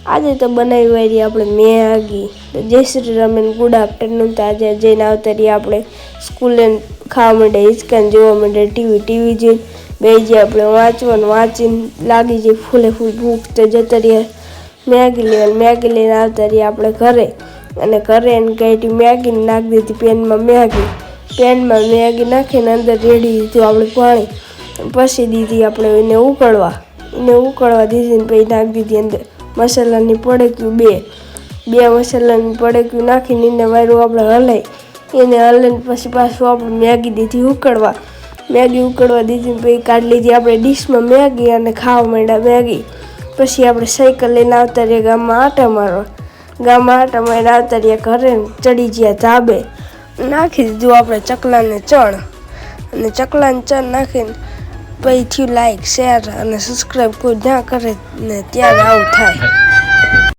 આજે તો બનાવી વાળી આપણે મેગી. તો જય Shri Ram and good afternoon. તો આજે જઈને આવતા રહીએ આપણે સ્કૂલે ખાવા માંડે, હિંચકાને જોવા માંડે, ટીવી જોઈને બે જે આપણે વાંચીને લાગી જાય ફૂલે ફૂલ ભૂખ. તો જતા રહીએ મેગી લઈને આવતા રહીએ આપણે ઘરે. અને ઘરે એને કહી મેગીને નાખી દીધી પેનમાં મેગી નાખીને અંદર રેડી દીધું આપણે પાણી. પછી દીધી આપણે એને ઉકળવા દીધી ને પછી નાખી દીધી અંદર મસાલાની પડીકીઓ બે મસાલાની પડીકીઓ નાખીને એને વારું આપણે હલાવીને પછી પાછું આપણે મેગી ઉકળવા દીધી ને પછી કાઢી લીધી આપણે ડીશમાં મેગી અને ખાવા માંડ્યા મેગી. પછી આપણે સાયકલ લઈને આવતા રહીએ ગામમાં આટા મારીને આવતા રહીએ ઘરે. ચડી ગયા ધાબે, નાખી દીધું આપણે ચકલાને ચણ નાખીને પછી લાઈક શેર અને સબસ્ક્રાઈબ કોઈ ના કરે ને ત્યારે આવું થાય.